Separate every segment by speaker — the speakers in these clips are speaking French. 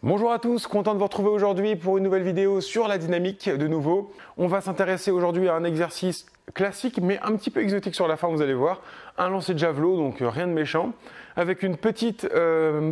Speaker 1: Bonjour à tous, content de vous retrouver aujourd'hui pour une nouvelle vidéo sur la dynamique de nouveau. On va s'intéresser aujourd'hui à un exercice classique mais un petit peu exotique sur la fin, vous allez voir. Un lancer de javelot, donc rien de méchant, avec une petite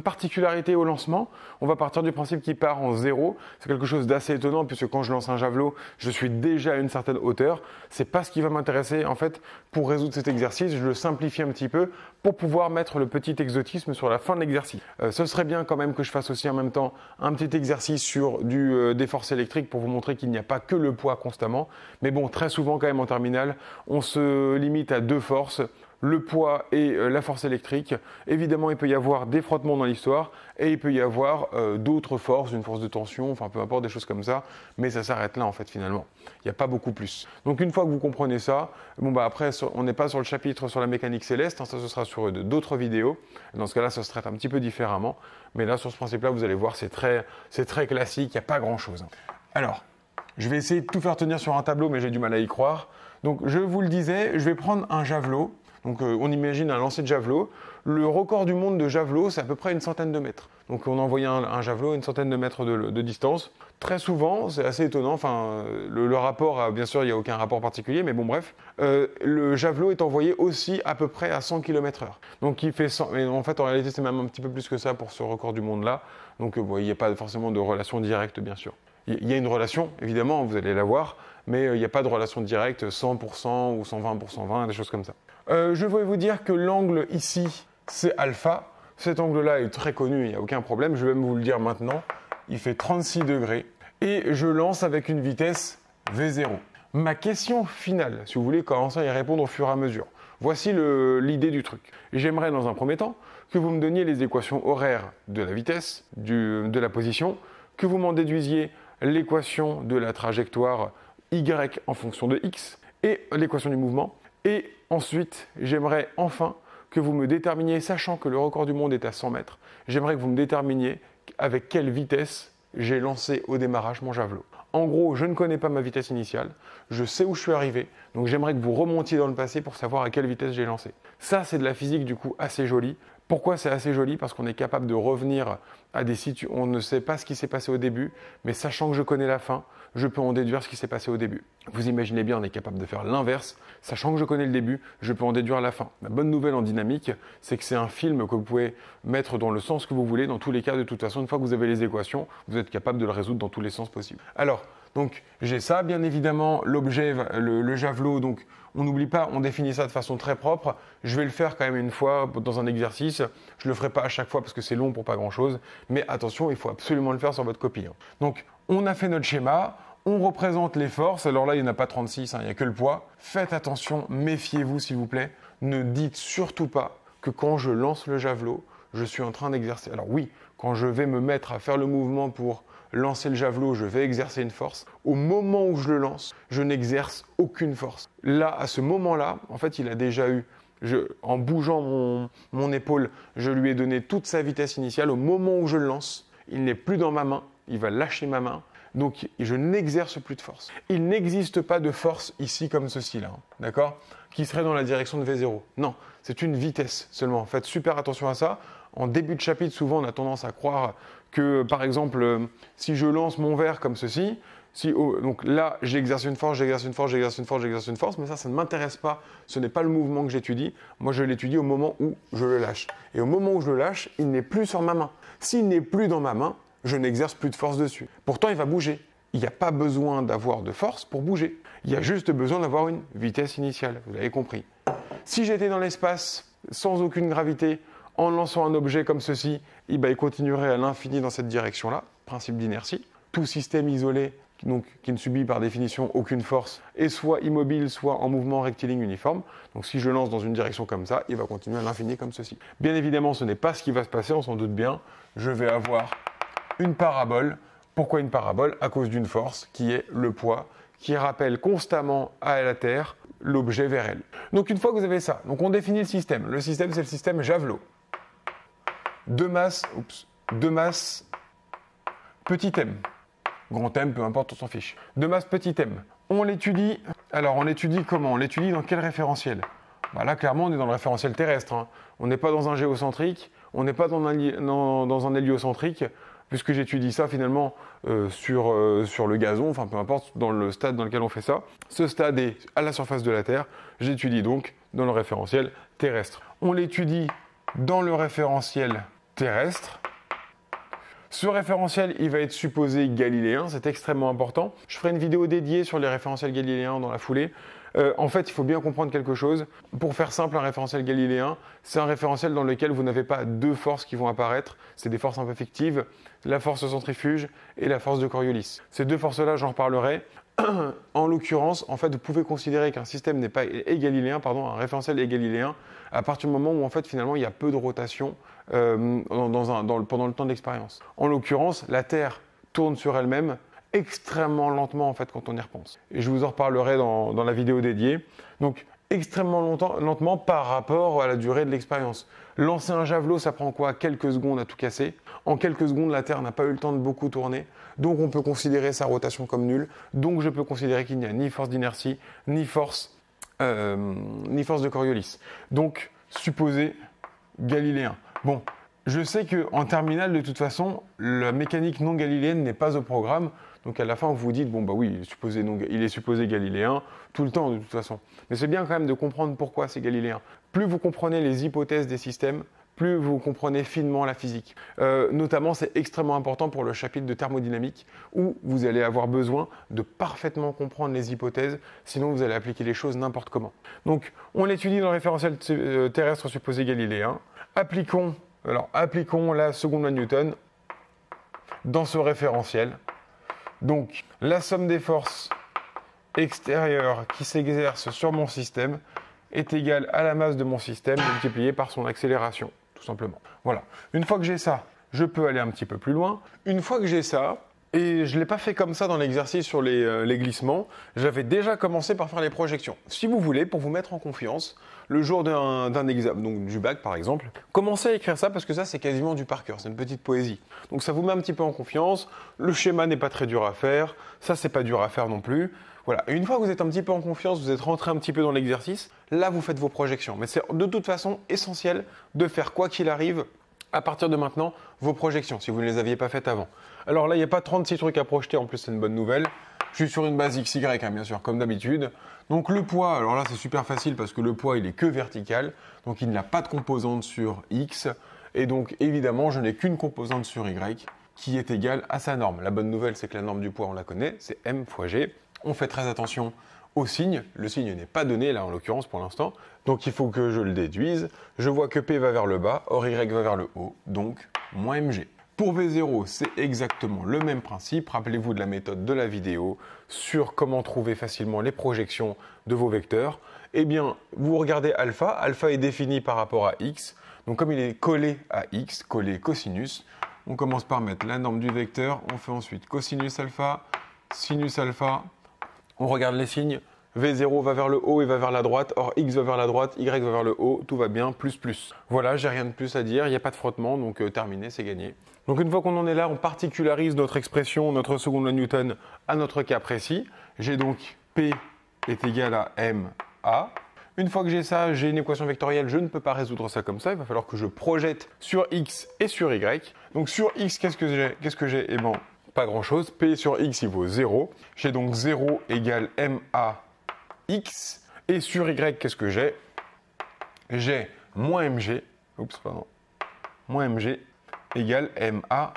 Speaker 1: particularité au lancement. On va partir du principe qu'il part en 0. C'est quelque chose d'assez étonnant puisque quand je lance un javelot, je suis déjà à une certaine hauteur. C'est pas ce qui va m'intéresser en fait pour résoudre cet exercice. Je le simplifie un petit peu pour pouvoir mettre le petit exotisme sur la fin de l'exercice. Ce serait bien quand même que je fasse aussi en même temps un petit exercice sur des forces électriques pour vous montrer qu'il n'y a pas que le poids constamment. Mais bon, très souvent quand même en terminale, on se limite à deux forces, le poids et la force électrique. Évidemment, il peut y avoir des frottements dans l'histoire et il peut y avoir d'autres forces, une force de tension, enfin peu importe, des choses comme ça, mais ça s'arrête là en fait finalement. Il n'y a pas beaucoup plus. Donc une fois que vous comprenez ça, bon bah après on n'est pas sur le chapitre sur la mécanique céleste, hein, ça ce sera sur d'autres vidéos. Dans ce cas-là, ça se traite un petit peu différemment, mais là sur ce principe-là, vous allez voir, c'est très classique, il n'y a pas grand-chose. Alors, je vais essayer de tout faire tenir sur un tableau, mais j'ai du mal à y croire. Donc je vous le disais, je vais prendre un javelot. Donc on imagine un lancer de javelot. Le record du monde de javelot, c'est à peu près une centaine de mètres. Donc on envoie un javelot à une centaine de mètres de distance. Très souvent, c'est assez étonnant, enfin le rapport, bien sûr il n'y a aucun rapport particulier, mais bon bref, le javelot est envoyé aussi à peu près à 100 km/h. Donc il fait 100, mais en fait en réalité c'est même un petit peu plus que ça pour ce record du monde là. Donc bon, il n'y a pas forcément de relation directe bien sûr. Il y a une relation, évidemment, vous allez la voir, mais il n'y a pas de relation directe, 100% ou 120%, 20, des choses comme ça. Je vais vous dire que l'angle ici, c'est alpha. Cet angle-là est très connu, il n'y a aucun problème. Je vais même vous le dire maintenant. Il fait 36 degrés. Et je lance avec une vitesse V0. Ma question finale, si vous voulez commencer à y répondre au fur et à mesure. Voici l'idée du truc. J'aimerais dans un premier temps que vous me donniez les équations horaires de la vitesse, de la position, que vous m'en déduisiez l'équation de la trajectoire y en fonction de x et l'équation du mouvement. Et ensuite, j'aimerais enfin que vous me déterminiez, sachant que le record du monde est à 100 mètres, j'aimerais que vous me déterminiez avec quelle vitesse j'ai lancé au démarrage mon javelot. En gros, je ne connais pas ma vitesse initiale, je sais où je suis arrivé, donc j'aimerais que vous remontiez dans le passé pour savoir à quelle vitesse j'ai lancé. Ça, c'est de la physique du coup assez jolie. Pourquoi c'est assez joli? Parce qu'on est capable de revenir à des situations, on ne sait pas ce qui s'est passé au début, mais sachant que je connais la fin, je peux en déduire ce qui s'est passé au début. Vous imaginez bien, on est capable de faire l'inverse. Sachant que je connais le début, je peux en déduire la fin. La bonne nouvelle en dynamique, c'est que c'est un film que vous pouvez mettre dans le sens que vous voulez. Dans tous les cas, de toute façon, une fois que vous avez les équations, vous êtes capable de le résoudre dans tous les sens possibles. Alors, donc, j'ai ça, bien évidemment, l'objet, le javelot, donc on n'oublie pas, on définit ça de façon très propre. Je vais le faire quand même une fois dans un exercice. Je le ferai pas à chaque fois parce que c'est long pour pas grand-chose. Mais attention, il faut absolument le faire sur votre copie. Donc, on a fait notre schéma. On représente les forces. Alors là, il n'y en a pas 36, il n'y a que le poids. Faites attention, méfiez-vous s'il vous plaît. Ne dites surtout pas que quand je lance le javelot, je suis en train d'exercer. Alors oui, quand je vais me mettre à faire le mouvement pour lancer le javelot, je vais exercer une force. Au moment où je le lance, je n'exerce aucune force. Là, à ce moment-là, en fait, il a déjà eu, en bougeant mon épaule, je lui ai donné toute sa vitesse initiale. Au moment où je le lance, il n'est plus dans ma main, il va lâcher ma main. Donc, je n'exerce plus de force. Il n'existe pas de force ici comme ceci, là, d'accord, qui serait dans la direction de V0. Non, c'est une vitesse seulement. Faites super attention à ça. En début de chapitre, souvent, on a tendance à croire que, par exemple, si je lance mon verre comme ceci, donc là, j'exerce une force, j'exerce une force, j'exerce une force, j'exerce une force, mais ça ne m'intéresse pas. Ce n'est pas le mouvement que j'étudie. Moi, je l'étudie au moment où je le lâche. Et au moment où je le lâche, il n'est plus sur ma main. S'il n'est plus dans ma main, je n'exerce plus de force dessus. Pourtant, il va bouger. Il n'y a pas besoin d'avoir de force pour bouger. Il y a juste besoin d'avoir une vitesse initiale. Vous l'avez compris. Si j'étais dans l'espace sans aucune gravité, en lançant un objet comme ceci, il continuerait à l'infini dans cette direction-là. Principe d'inertie. Tout système isolé, donc, qui ne subit par définition aucune force, est soit immobile, soit en mouvement rectiligne uniforme. Donc si je lance dans une direction comme ça, il va continuer à l'infini comme ceci. Bien évidemment, ce n'est pas ce qui va se passer, on s'en doute bien. Je vais avoir une parabole. Pourquoi une parabole? À cause d'une force qui est le poids, qui rappelle constamment à la Terre l'objet vers elle. Donc une fois que vous avez ça, donc on définit le système. Le système, c'est le système javelot. Deux masses, petit m. Grand M, peu importe, on s'en fiche. Deux masses, petit m. On l'étudie. Alors on l'étudie comment? On l'étudie dans quel référentiel? Là, clairement, on est dans le référentiel terrestre. On n'est pas dans un géocentrique, on n'est pas dans un héliocentrique. puisque j'étudie ça finalement sur le gazon, enfin peu importe dans le stade dans lequel on fait ça. Ce stade est à la surface de la Terre, j'étudie donc dans le référentiel terrestre. On l'étudie dans le référentiel terrestre. Ce référentiel, il va être supposé galiléen, c'est extrêmement important. Je ferai une vidéo dédiée sur les référentiels galiléens dans la foulée. En fait, il faut bien comprendre quelque chose. Pour faire simple, un référentiel galiléen, c'est un référentiel dans lequel vous n'avez pas deux forces qui vont apparaître. C'est des forces un peu fictives, la force centrifuge et la force de Coriolis. Ces deux forces-là, j'en reparlerai. En l'occurrence, en fait, vous pouvez considérer qu'un système n'est pas galiléen, un référentiel est galiléen, à partir du moment où, en fait, finalement, il y a peu de rotation pendant le temps de l'expérience. En l'occurrence, la Terre tourne sur elle-même extrêmement lentement, en fait, quand on y repense. Et je vous en reparlerai dans la vidéo dédiée. Donc, extrêmement lentement par rapport à la durée de l'expérience. Lancer un javelot, ça prend quoi? Quelques secondes à tout casser. En quelques secondes, la Terre n'a pas eu le temps de beaucoup tourner. Donc, on peut considérer sa rotation comme nulle. Donc, je peux considérer qu'il n'y a ni force d'inertie, ni force de Coriolis. Donc, supposé galiléen. Bon, je sais qu'en terminale, de toute façon, la mécanique non galiléenne n'est pas au programme. Donc à la fin, vous vous dites, bon bah oui, il est supposé galiléen tout le temps de toute façon. Mais c'est bien quand même de comprendre pourquoi c'est galiléen. Plus vous comprenez les hypothèses des systèmes, plus vous comprenez finement la physique. Notamment, c'est extrêmement important pour le chapitre de thermodynamique où vous allez avoir besoin de parfaitement comprendre les hypothèses, sinon vous allez appliquer les choses n'importe comment. Donc, on l'étudie dans le référentiel terrestre supposé galiléen. Appliquons la seconde loi de Newton dans ce référentiel. Donc, la somme des forces extérieures qui s'exercent sur mon système est égale à la masse de mon système multipliée par son accélération, tout simplement. Voilà. Une fois que j'ai ça, je peux aller un petit peu plus loin. Une fois que j'ai ça, et je ne l'ai pas fait comme ça dans l'exercice sur les glissements, j'avais déjà commencé par faire les projections. Si vous voulez, pour vous mettre en confiance, le jour d'un examen, donc du bac par exemple, commencez à écrire ça parce que ça c'est quasiment du par cœur, c'est une petite poésie. Donc ça vous met un petit peu en confiance, le schéma n'est pas très dur à faire, ça c'est pas dur à faire non plus. Voilà, et une fois que vous êtes un petit peu en confiance, vous êtes rentré un petit peu dans l'exercice, là vous faites vos projections. Mais c'est de toute façon essentiel de faire quoi qu'il arrive, à partir de maintenant, vos projections, si vous ne les aviez pas faites avant. Alors là, il n'y a pas 36 trucs à projeter, en plus c'est une bonne nouvelle. Je suis sur une base XY, hein, bien sûr, comme d'habitude. Donc le poids, alors là c'est super facile parce que le poids il est que vertical, donc il n'a pas de composante sur X, et donc évidemment je n'ai qu'une composante sur Y qui est égale à sa norme. La bonne nouvelle c'est que la norme du poids on la connaît, c'est M fois G. On fait très attention au signe, le signe n'est pas donné là en l'occurrence pour l'instant, donc il faut que je le déduise. Je vois que P va vers le bas, or Y va vers le haut, donc moins MG. Pour V0, c'est exactement le même principe. Rappelez-vous de la méthode de la vidéo sur comment trouver facilement les projections de vos vecteurs. Eh bien, vous regardez alpha. Alpha est défini par rapport à x. Donc, comme il est collé à x, collé cosinus, on commence par mettre la norme du vecteur. On fait ensuite cosinus alpha, sinus alpha. On regarde les signes. V0 va vers le haut et va vers la droite, or X va vers la droite, Y va vers le haut, tout va bien, plus plus. Voilà, j'ai rien de plus à dire, il n'y a pas de frottement, donc terminé, c'est gagné. Donc une fois qu'on en est là, on particularise notre expression, notre seconde loi de Newton, à notre cas précis. J'ai donc P est égal à MA. Une fois que j'ai ça, j'ai une équation vectorielle, je ne peux pas résoudre ça comme ça, il va falloir que je projette sur X et sur Y. Donc sur X, qu'est-ce que j'ai? Eh bien, pas grand-chose, P sur X, il vaut 0. J'ai donc 0 égale MA X, et sur Y, qu'est-ce que j'ai? J'ai moins MG, moins MG égale MA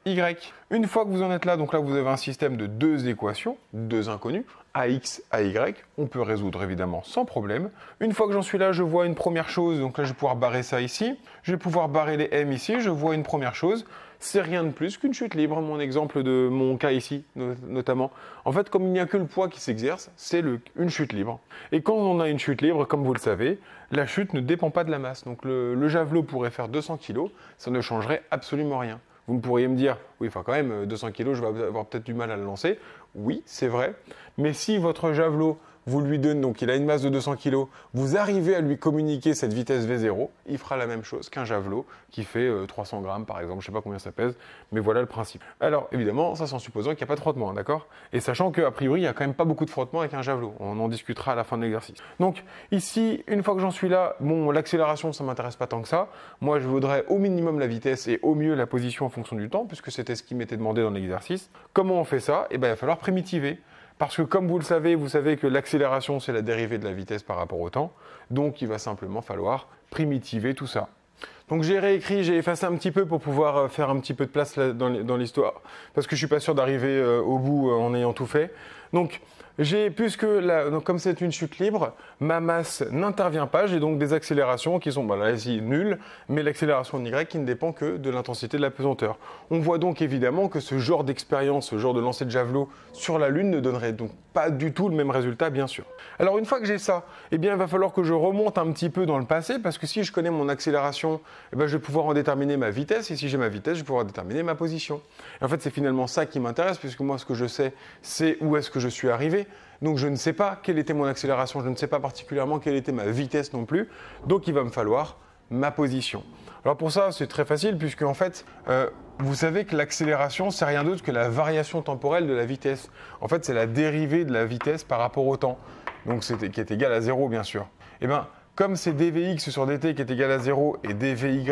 Speaker 1: Y. Une fois que vous en êtes là, donc là vous avez un système de deux équations, deux inconnues, AX, AY, on peut résoudre évidemment sans problème. Une fois que j'en suis là, je vois une première chose, donc là je vais pouvoir barrer ça ici, je vais pouvoir barrer les M ici, je vois une première chose, c'est rien de plus qu'une chute libre, mon exemple de mon cas ici notamment. En fait, comme il n'y a que le poids qui s'exerce, c'est une chute libre. Et quand on a une chute libre, comme vous le savez, la chute ne dépend pas de la masse. Donc le javelot pourrait faire 200 kg, ça ne changerait absolument rien. Vous pourriez me dire, oui, enfin quand même, 200 kg, je vais avoir peut-être du mal à le lancer. Oui, c'est vrai. Mais si votre javelot, vous lui donnez, donc il a une masse de 200 kg, vous arrivez à lui communiquer cette vitesse V0, il fera la même chose qu'un javelot qui fait 300 grammes par exemple, je ne sais pas combien ça pèse, mais voilà le principe. Alors évidemment, ça c'est en supposant qu'il n'y a pas de frottement, d'accord? Et sachant qu'a priori, il n'y a quand même pas beaucoup de frottement avec un javelot, on en discutera à la fin de l'exercice. Donc ici, une fois que j'en suis là, bon, l'accélération, ça ne m'intéresse pas tant que ça. Moi, je voudrais au minimum la vitesse et au mieux la position en fonction du temps, puisque c'était ce qui m'était demandé dans l'exercice. Comment on fait ça? Eh bien, il va falloir primitiver. Parce que comme vous le savez, vous savez que l'accélération, c'est la dérivée de la vitesse par rapport au temps. Donc, il va simplement falloir primitiver tout ça. Donc, j'ai réécrit, j'ai effacé un petit peu pour pouvoir faire un petit peu de place là, dans l'histoire. Parce que je ne suis pas sûr d'arriver au bout en ayant tout fait. Donc, donc comme c'est une chute libre, ma masse n'intervient pas. J'ai donc des accélérations qui sont là ici nulles, mais l'accélération en Y qui ne dépend que de l'intensité de la pesanteur. On voit donc évidemment que ce genre d'expérience, ce genre de lancer de javelot sur la Lune ne donnerait donc pas du tout le même résultat, bien sûr. Alors une fois que j'ai ça, eh bien, il va falloir que je remonte un petit peu dans le passé, parce que si je connais mon accélération, eh bien, je vais pouvoir en déterminer ma vitesse, et si j'ai ma vitesse, je vais pouvoir déterminer ma position. Et en fait, c'est finalement ça qui m'intéresse, puisque moi, ce que je sais, c'est où est-ce que je suis arrivé. Donc je ne sais pas quelle était mon accélération, je ne sais pas particulièrement quelle était ma vitesse non plus, donc il va me falloir ma position. Alors pour ça, c'est très facile, puisque en fait, vous savez que l'accélération, c'est rien d'autre que la variation temporelle de la vitesse. En fait, c'est la dérivée de la vitesse par rapport au temps, donc qui est égale à 0 bien sûr. Et bien, comme c'est dvx sur dt qui est égal à 0 et dvy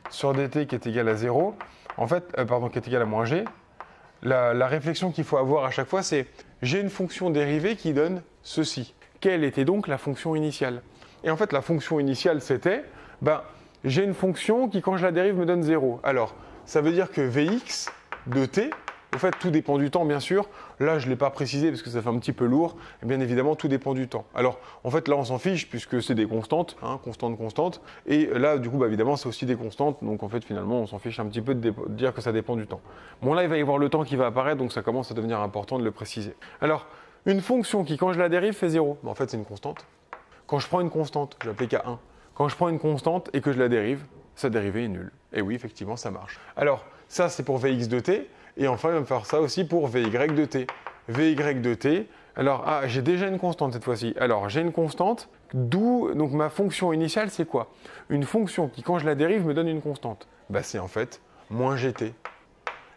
Speaker 1: sur dt qui est égal à 0, en fait, qui est égal à moins g, la réflexion qu'il faut avoir à chaque fois, c'est j'ai une fonction dérivée qui donne ceci. Quelle était donc la fonction initiale? Et en fait, la fonction initiale, c'était, j'ai une fonction qui, quand je la dérive, me donne 0. Alors, ça veut dire que Vx de t, en fait, tout dépend du temps, bien sûr. Là, je ne l'ai pas précisé parce que ça fait un petit peu lourd. Et bien évidemment, tout dépend du temps. Alors, en fait, là, on s'en fiche puisque c'est des constantes, constantes. Et là, du coup, évidemment, c'est aussi des constantes. Donc, en fait, finalement, on s'en fiche un petit peu de dire que ça dépend du temps. Bon, là, il va y avoir le temps qui va apparaître, donc ça commence à devenir important de le préciser. Alors, une fonction qui, quand je la dérive, fait 0. En fait, c'est une constante. Quand je prends une constante, je l'appelle K1. Quand je prends une constante et que je la dérive, sa dérivée est nulle. Et oui, effectivement, ça marche. Alors, ça, c'est pour Vx de t. Et enfin, il va me faire ça aussi pour Vy de t. Vy de t, alors, j'ai déjà une constante cette fois-ci. Alors, j'ai une constante, donc ma fonction initiale, c'est quoi? Une fonction qui, quand je la dérive, me donne une constante. C'est en fait moins gt.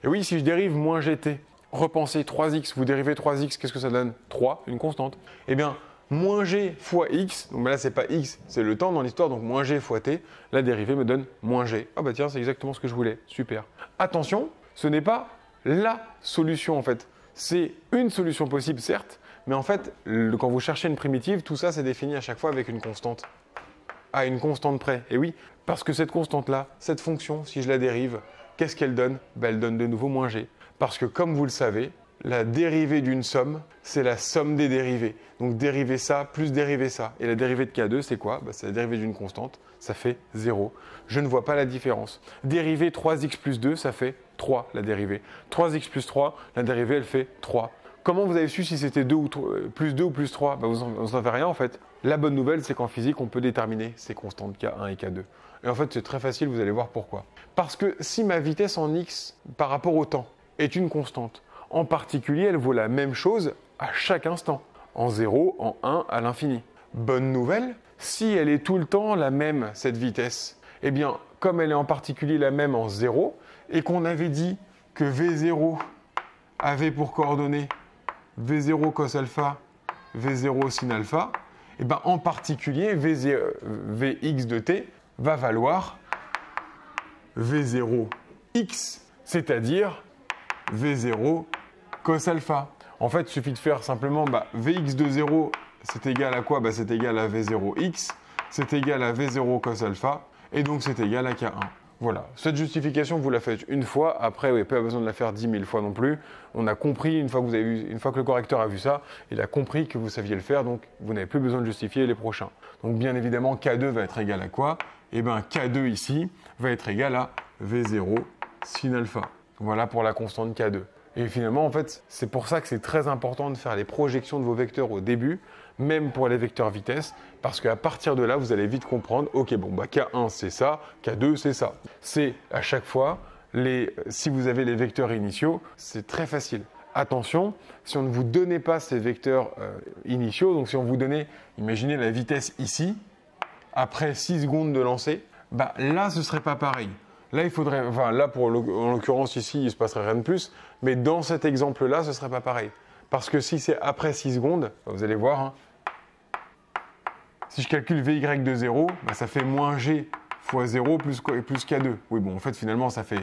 Speaker 1: Et oui, si je dérive moins gt, repensez 3x, vous dérivez 3x, qu'est-ce que ça donne? 3, une constante. Eh bien, moins g fois x, donc là, c'est pas x, c'est le temps dans l'histoire, donc moins g fois t, la dérivée me donne moins g. Ah tiens, c'est exactement ce que je voulais, super. Attention, ce n'est pas la solution en fait. C'est une solution possible certes, mais en fait, quand vous cherchez une primitive, tout ça c'est défini à chaque fois avec une constante. À une constante près. Et oui, parce que cette constante-là, cette fonction, si je la dérive, qu'est-ce qu'elle donne? Elle donne de nouveau moins g. Parce que comme vous le savez, la dérivée d'une somme, c'est la somme des dérivées. Donc dériver ça plus dériver ça. Et la dérivée de K2, c'est quoi? C'est la dérivée d'une constante, ça fait 0. Je ne vois pas la différence. Dériver 3x plus 2, ça fait 3 la dérivée. 3x plus 3, la dérivée, elle fait 3. Comment vous avez su si c'était 2 ou 3, plus 2 ou plus 3? Vous n'en savez rien en fait. La bonne nouvelle, c'est qu'en physique, on peut déterminer ces constantes K1 et K2. Et en fait, c'est très facile, vous allez voir pourquoi. Parce que si ma vitesse en x par rapport au temps est une constante, en particulier, elle vaut la même chose à chaque instant, en 0, en 1, à l'infini. Bonne nouvelle, si elle est tout le temps la même, cette vitesse, eh bien, comme elle est en particulier la même en 0, et qu'on avait dit que V0 avait pour coordonnées V0 cos alpha, V0 sin alpha, et bien en particulier Vx de t va valoir V0x, c'est-à-dire V0 cos alpha. En fait, il suffit de faire simplement Vx de 0, c'est égal à quoi? C'est égal à V0x, c'est égal à V0 cos alpha, et donc c'est égal à K1. Voilà, cette justification, vous la faites une fois, après, oui, pas besoin de la faire 10 000 fois non plus. On a compris, une fois que le correcteur a vu ça, il a compris que vous saviez le faire, donc vous n'avez plus besoin de justifier les prochains. Donc bien évidemment, K2 va être égal à quoi? Eh bien, K2 ici va être égal à V0 sin alpha. Voilà pour la constante K2. Et finalement, en fait, c'est pour ça que c'est très important de faire les projections de vos vecteurs au début, même pour les vecteurs vitesse, parce qu'à partir de là, vous allez vite comprendre, ok, K1 c'est ça, K2 c'est ça. C'est à chaque fois, si vous avez les vecteurs initiaux, c'est très facile. attention, si on ne vous donnait pas ces vecteurs initiaux, donc si on vous donnait, imaginez la vitesse ici, après 6 secondes de lancer, bah là ce ne serait pas pareil. Là, il faudrait, enfin là en l'occurrence ici, il ne se passerait rien de plus, mais dans cet exemple-là, ce ne serait pas pareil. Parce que si c'est après 6 secondes, vous allez voir, hein, si je calcule Vy de 0, bah, ça fait moins G fois 0 plus K2. Oui, bon, en fait, finalement, ça fait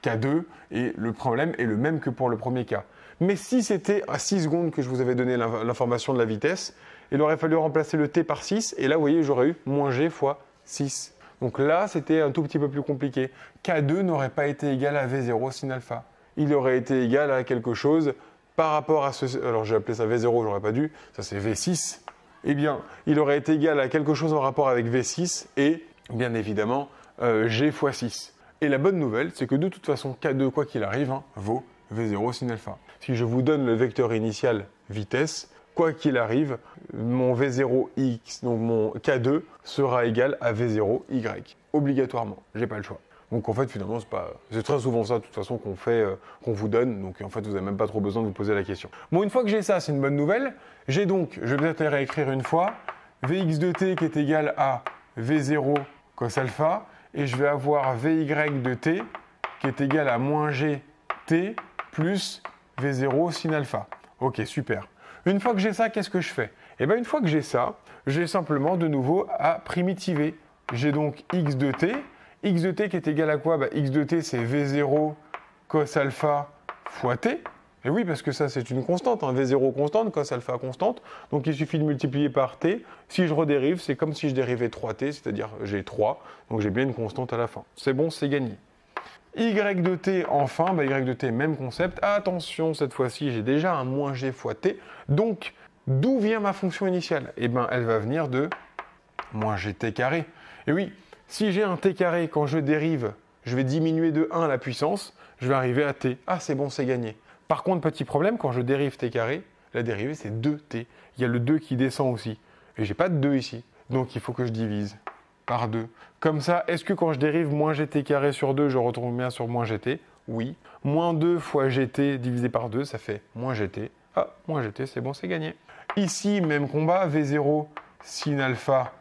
Speaker 1: K2 et le problème est le même que pour le premier cas. Mais si c'était à 6 secondes que je vous avais donné l'information de la vitesse, il aurait fallu remplacer le T par 6 et là, vous voyez, j'aurais eu moins G fois 6. Donc là, c'était un tout petit peu plus compliqué. K2 n'aurait pas été égal à V0 sin alpha. Il aurait été égal à quelque chose par rapport à ce... Alors, j'ai appelé ça V0, j'aurais pas dû. Ça, c'est V6. Eh bien, il aurait été égal à quelque chose en rapport avec V6 et, bien évidemment, G fois 6. Et la bonne nouvelle, c'est que de toute façon, K2, quoi qu'il arrive, hein, vaut V0 sin alpha. Si je vous donne le vecteur initial vitesse, quoi qu'il arrive, mon V0x, donc mon K2, sera égal à V0y. Obligatoirement, j'ai pas le choix. Donc en fait, finalement, c'est très souvent ça, de toute façon, qu'on vous donne. Donc en fait, vous n'avez même pas trop besoin de vous poser la question. Bon, une fois que j'ai ça, c'est une bonne nouvelle. J'ai donc, je vais peut-être les réécrire une fois, Vx de t qui est égal à V0 cos alpha. Et je vais avoir Vy de t qui est égal à moins gt plus V0 sin alpha. Ok, super. Une fois que j'ai ça, qu'est-ce que je fais? Eh bien, une fois que j'ai ça, j'ai simplement de nouveau à primitiver. J'ai donc x de t. X de t qui est égal à quoi? X de t, c'est V0 cos alpha fois t. Et oui, parce que ça, c'est une constante. Hein. V0 constante, cos alpha constante. Donc, il suffit de multiplier par t. Si je redérive, c'est comme si je dérivais 3t, c'est-à-dire j'ai 3. Donc, j'ai bien une constante à la fin. C'est bon, c'est gagné. Y de t, enfin, y de t, même concept. Attention, cette fois-ci, j'ai déjà un moins g fois t. Donc, d'où vient ma fonction initiale? Eh bien, elle va venir de moins gt carré. Et oui, si j'ai un t carré, quand je dérive, je vais diminuer de 1 la puissance, je vais arriver à t. Ah, c'est bon, c'est gagné. Par contre, petit problème, quand je dérive t carré, la dérivée, c'est 2t. Il y a le 2 qui descend aussi. Et j'ai pas de 2 ici. Donc, il faut que je divise par 2. Comme ça, est-ce que quand je dérive moins gt carré sur 2, je retrouve bien sur moins gt? Oui. Moins 2 fois gt divisé par 2, ça fait moins gt. Ah, moins gt, c'est bon, c'est gagné. Ici, même combat, V0 sin alpha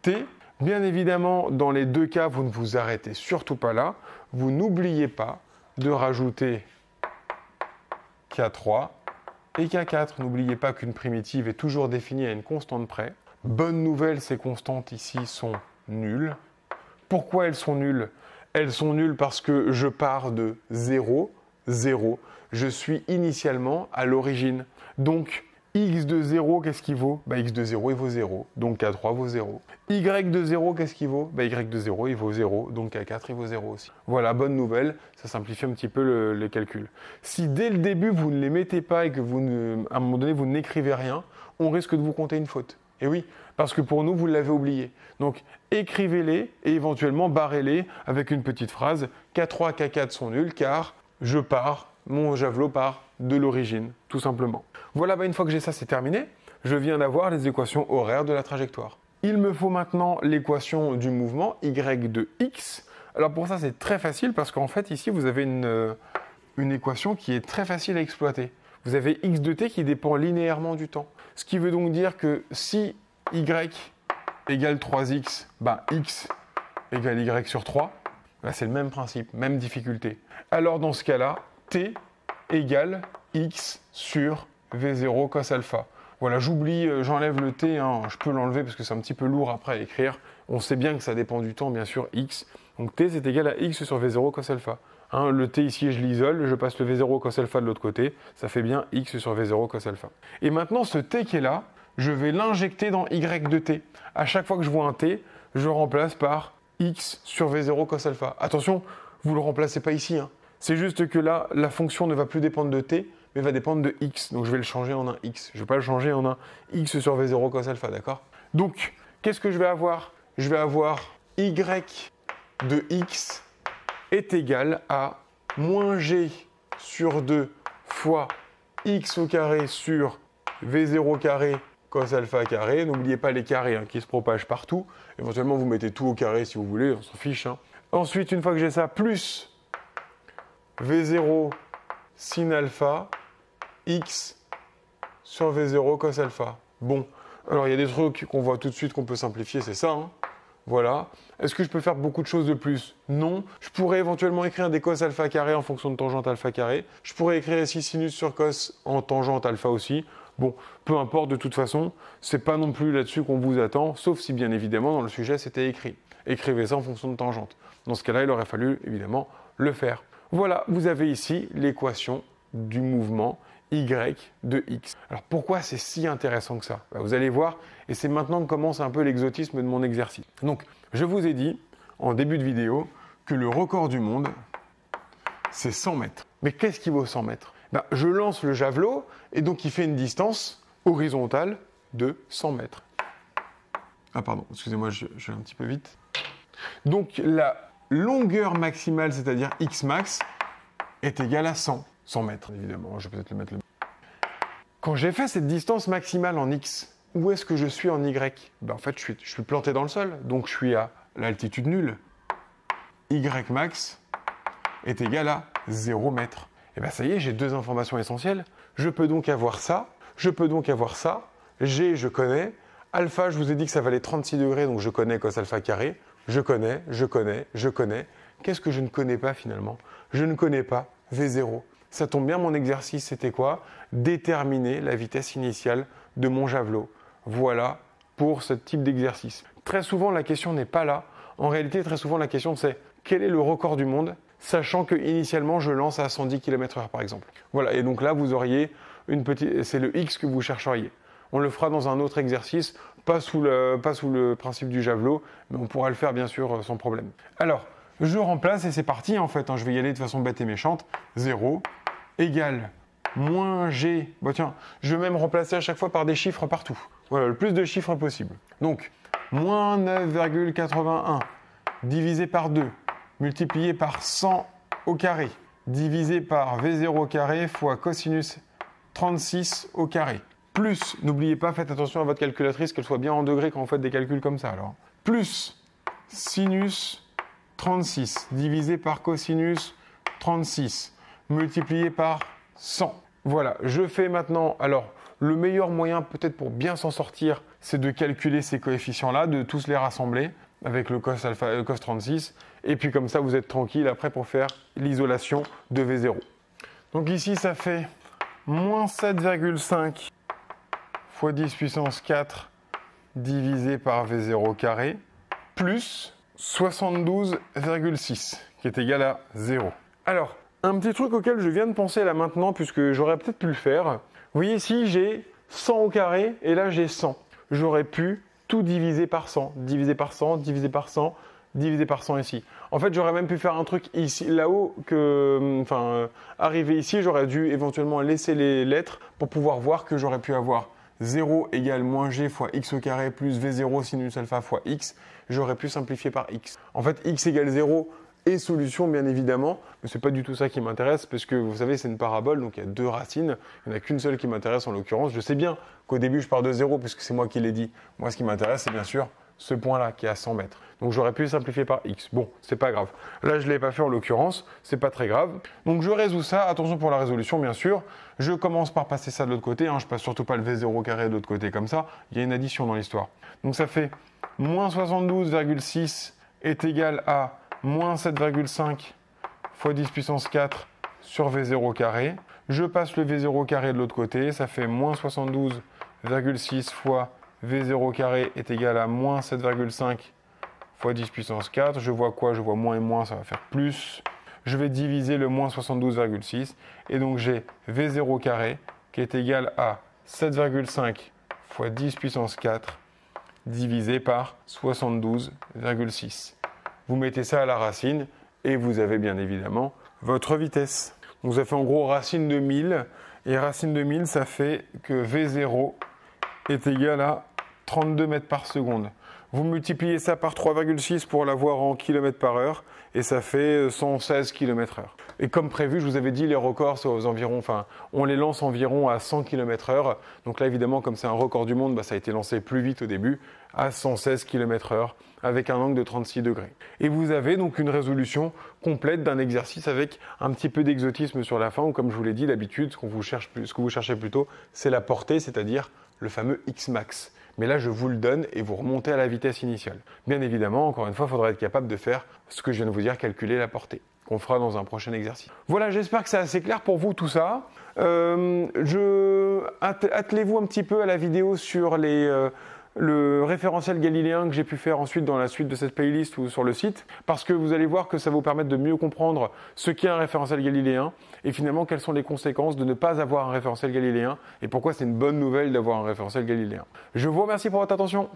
Speaker 1: t. Bien évidemment, dans les deux cas, vous ne vous arrêtez surtout pas là. Vous n'oubliez pas de rajouter K3 et K4. N'oubliez pas qu'une primitive est toujours définie à une constante près. Bonne nouvelle, ces constantes ici sont nulles. Pourquoi elles sont nulles? Elles sont nulles parce que je pars de 0, 0. Je suis initialement à l'origine. Donc, x de 0, qu'est-ce qu'il vaut? X de 0, il vaut 0. Donc, K3 vaut 0. Y de 0, qu'est-ce qu'il vaut? Y de 0, il vaut 0. Donc, K4, il vaut 0 aussi. Voilà, bonne nouvelle. Ça simplifie un petit peu les calculs. Si dès le début, vous ne les mettez pas et que à un moment donné, vous n'écrivez rien, on risque de vous compter une faute. Et oui, parce que pour nous, vous l'avez oublié. Donc, écrivez-les et éventuellement barrez-les avec une petite phrase. K3, K4 sont nuls car je pars, mon javelot part de l'origine, tout simplement. Voilà, une fois que j'ai ça, c'est terminé. Je viens d'avoir les équations horaires de la trajectoire. Il me faut maintenant l'équation du mouvement y de x. Alors pour ça, c'est très facile parce qu'en fait, ici, vous avez une équation qui est très facile à exploiter. Vous avez x de t qui dépend linéairement du temps. Ce qui veut donc dire que si y égale 3x, x égale y sur 3, c'est le même principe, même difficulté. Alors dans ce cas-là, t égale x sur v0 cos alpha. Voilà, j'oublie, j'enlève le t, hein, je peux l'enlever parce que c'est un petit peu lourd après à écrire. On sait bien que ça dépend du temps, bien sûr, x. Donc t, c'est égal à x sur v0 cos alpha. Hein, le t ici, je l'isole, je passe le v0 cos alpha de l'autre côté, ça fait bien x sur v0 cos alpha. Et maintenant, ce t qui est là, je vais l'injecter dans y de t. À chaque fois que je vois un t, je remplace par x sur v0 cos alpha. Attention, vous ne le remplacez pas ici. Hein. C'est juste que là, la fonction ne va plus dépendre de t, mais va dépendre de x. Donc je vais le changer en un x. Je ne vais pas le changer en un x sur v0 cos alpha, d'accord? Donc, qu'est-ce que je vais avoir? Je vais avoir y de x est égal à moins g sur 2 fois x au carré sur v0 carré cos alpha carré. N'oubliez pas les carrés hein, qui se propagent partout. Éventuellement, vous mettez tout au carré si vous voulez, on s'en fiche. Hein. Ensuite, une fois que j'ai ça, plus v0 sin alpha x sur v0 cos alpha. Bon, alors il y a des trucs qu'on voit tout de suite qu'on peut simplifier, c'est ça, hein. Voilà. Est-ce que je peux faire beaucoup de choses de plus? Non. Je pourrais éventuellement écrire des cos alpha carré en fonction de tangente alpha carré. Je pourrais écrire ici sinus sur cos en tangente alpha aussi. Bon, peu importe, de toute façon, c'est pas non plus là-dessus qu'on vous attend, sauf si bien évidemment dans le sujet c'était écrit. Écrivez ça en fonction de tangente. Dans ce cas-là, il aurait fallu évidemment le faire. Voilà, vous avez ici l'équation du mouvement y de x. Alors pourquoi c'est si intéressant que ça? Vous allez voir, et c'est maintenant que commence un peu l'exotisme de mon exercice. Donc, je vous ai dit en début de vidéo que le record du monde, c'est 100 mètres. Mais qu'est-ce qui vaut 100 mètres? Je lance le javelot et donc il fait une distance horizontale de 100 mètres. Ah pardon, excusez-moi, je vais un petit peu vite. Donc la longueur maximale, c'est-à-dire x max, est égale à 100 mètres, évidemment. Je vais peut-être le mettre. Quand j'ai fait cette distance maximale en x, où est-ce que je suis en y? En fait, je suis planté dans le sol, donc je suis à l'altitude nulle. Y max est égal à 0 mètres. Et bien ça y est, j'ai deux informations essentielles. Je peux donc avoir ça, je peux donc avoir ça. G, je connais. Alpha, je vous ai dit que ça valait 36 degrés, donc je connais cos alpha carré. Je connais. Qu'est-ce que je ne connais pas finalement? Je ne connais pas V0. Ça tombe bien, mon exercice, c'était quoi? Déterminer la vitesse initiale de mon javelot. Voilà pour ce type d'exercice. Très souvent, la question n'est pas là. En réalité, très souvent, la question c'est quel est le record du monde, sachant que initialement, je lance à 110 km/h par exemple. Voilà, et donc là, vous auriez c'est le x que vous chercheriez. On le fera dans un autre exercice, pas sous le principe du javelot, mais on pourra le faire bien sûr sans problème. Alors, je remplace et c'est parti en fait, je vais y aller de façon bête et méchante. 0 égale moins g. Tiens, je vais même remplacer à chaque fois par des chiffres partout. Voilà, le plus de chiffres possible. Donc, moins 9,81 divisé par 2, multiplié par 100 au carré, divisé par V0 au carré fois cosinus 36 au carré. Plus, n'oubliez pas, faites attention à votre calculatrice, qu'elle soit bien en degrés quand vous faites des calculs comme ça. Alors, plus sinus 36 divisé par cosinus 36 multiplié par 100. Voilà, je fais maintenant, alors le meilleur moyen peut-être pour bien s'en sortir, c'est de calculer ces coefficients-là, de tous les rassembler avec le cos, cos 36, et puis comme ça vous êtes tranquille après pour faire l'isolation de V0. Donc ici ça fait moins 7,5 fois 10 puissance 4 divisé par V0 carré, plus 72,6 qui est égal à 0. Alors, un petit truc auquel je viens de penser là maintenant, puisque j'aurais peut-être pu le faire. Vous voyez ici, j'ai 100 au carré, et là j'ai 100. J'aurais pu tout diviser par 100, diviser par 100, diviser par 100, diviser par 100 ici. En fait, j'aurais même pu faire un truc ici, là-haut, arriver ici, j'aurais dû éventuellement laisser les lettres pour pouvoir voir que j'aurais pu avoir 0 égale moins g fois x au carré plus v0 sinus alpha fois x. J'aurais pu simplifier par x. En fait, x égale 0 et solution, bien évidemment, mais ce n'est pas du tout ça qui m'intéresse, parce que vous savez, c'est une parabole, donc il y a deux racines, il n'y en a qu'une seule qui m'intéresse en l'occurrence. Je sais bien qu'au début, je pars de 0, puisque c'est moi qui l'ai dit. Moi, ce qui m'intéresse, c'est bien sûr ce point-là, qui est à 100 mètres. Donc j'aurais pu simplifier par x. Bon, c'est pas grave. Là, je ne l'ai pas fait en l'occurrence, c'est pas très grave. Donc je résous ça, attention pour la résolution, bien sûr. Je commence par passer ça de l'autre côté, je passe surtout pas le v0 carré de l'autre côté comme ça. Il y a une addition dans l'histoire. Donc ça fait moins 72,6 est égal à moins 7,5 fois 10 puissance 4 sur V0 carré. Je passe le V0 carré de l'autre côté, ça fait moins 72,6 fois V0 carré est égal à moins 7,5 fois 10 puissance 4. Je vois quoi? Je vois moins et moins, ça va faire plus. Je vais diviser le moins 72,6 et donc j'ai V0 carré qui est égal à 7,5 fois 10 puissance 4 divisé par 72,6. Vous mettez ça à la racine et vous avez bien évidemment votre vitesse. Donc ça fait en gros racine de 1000 et racine de 1000 ça fait que V0 est égal à 32 mètres par seconde. Vous multipliez ça par 3,6 pour l'avoir en km par heure et ça fait 116 km/h. Et comme prévu, je vous avais dit, les records, c'est aux environs, enfin, on les lance environ à 100 km/h. Donc là, évidemment, comme c'est un record du monde, ça a été lancé plus vite au début, à 116 km/h, avec un angle de 36 degrés. Et vous avez donc une résolution complète d'un exercice avec un petit peu d'exotisme sur la fin, ou comme je vous l'ai dit, d'habitude, ce que vous cherchez plutôt, c'est la portée, c'est-à-dire le fameux X-max. Mais là, je vous le donne et vous remontez à la vitesse initiale. Bien évidemment, encore une fois, il faudra être capable de faire ce que je viens de vous dire, calculer la portée, qu'on fera dans un prochain exercice. Voilà, j'espère que c'est assez clair pour vous tout ça. Attelez-vous un petit peu à la vidéo sur le référentiel galiléen que j'ai pu faire ensuite dans la suite de cette playlist ou sur le site, parce que vous allez voir que ça va vous permettre de mieux comprendre ce qu'est un référentiel galiléen et finalement quelles sont les conséquences de ne pas avoir un référentiel galiléen et pourquoi c'est une bonne nouvelle d'avoir un référentiel galiléen. Je vous remercie pour votre attention.